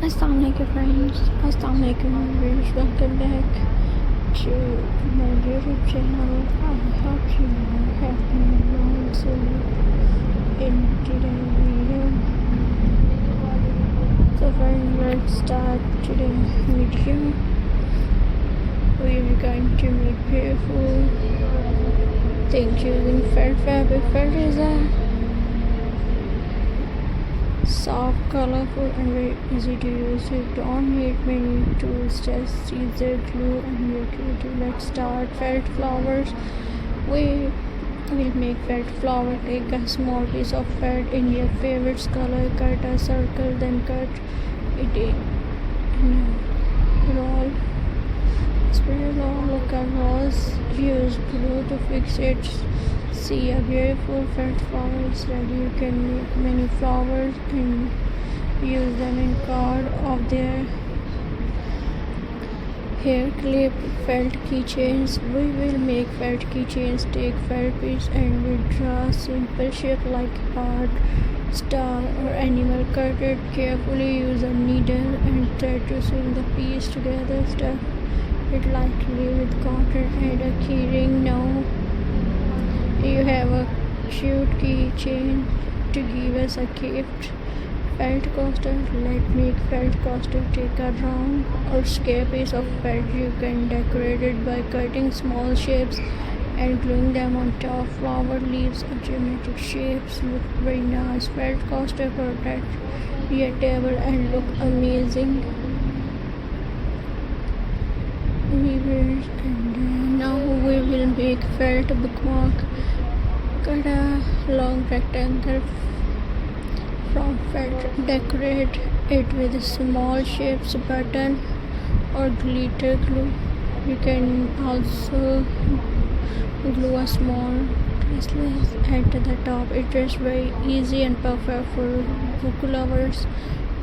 Assalamualaikum friends, Assalamualaikum viewers, welcome back to my YouTube channel. I hope you are happy and well. So in today's video, friends, let's start today's video. We are going to make beautiful things using felt fabric. Felt is a soft, colorful and very easy to use. You don't need many tools, just scissors, glue and your creative. Let's start. Felt flowers. We will make felt flower. Take a small piece of felt in your favorite color, cut a circle, then cut it in a roll. Spray along like a rose. Use glue to fix it. See a beautiful felt flower is ready. You can make many flowers and use them in part of their hair clip. Felt keychains. We will make felt keychains. Take felt piece and we draw simple shape like heart, star or animal. Cut it carefully. Use a needle and thread to sew the piece together. Stuff it lightly with cotton and a key ring. Now you have a cute keychain to give us a gift. Felt coaster. Let's make felt coaster. Take a round or square piece of felt. You can decorate it by cutting small shapes and gluing them on top. Flower leaves or geometric shapes look very nice. Felt coaster protect your table and look amazing. And now we will make felt bookmark. Cut a long rectangle from felt. Decorate it with small shapes, button or glitter glue. You can also glue a small bracelet at the top. It is very easy and perfect for book lovers.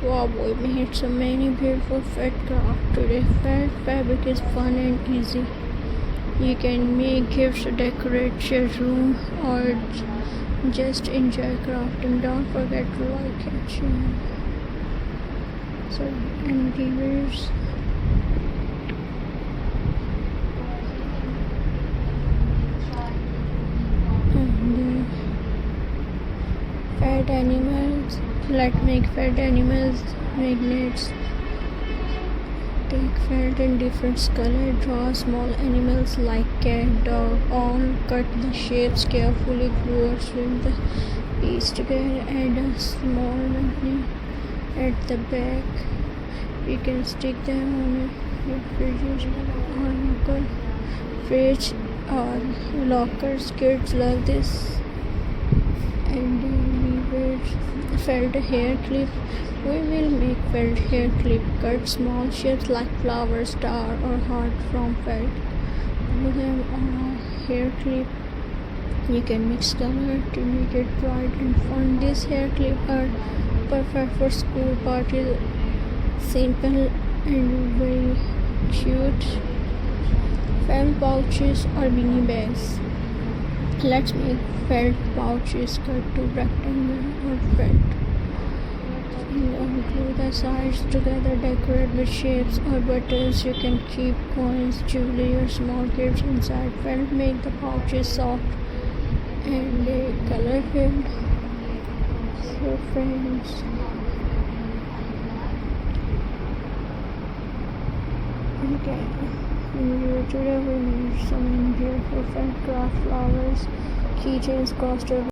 Wow, we made so many beautiful felt craft today. Felt fabric is fun and easy. You can make gifts, decorate your room or just enjoy crafting. Don't forget to like and share. So, and viewers, and felt animals. Let's make felt animals magnets. Take felt in different color. Draw small animals like cat, dog, all. Cut the shapes carefully. Glue or sew the piece together. Add a small magnet at the back. You can stick them on your fridge or local fridge or lockers. Kids love this. And we will felt hair clip. We will make felt hair clip. Cut small shapes like flower, star or heart from felt. Glue them on a hair clip. You can mix color to make it bright and fun. These hair clips are perfect for school parties. Simple and very cute. Felt pouches or mini bags. Let's make felt pouches. Cut to rectangle or felt. Glue the sides together. Decorate with shapes or buttons. You can keep coins, jewelry or small gifts inside. Felt make the pouches soft and color filled. So friends, okay, today we made some beautiful felt craft flowers, keychains, coaster.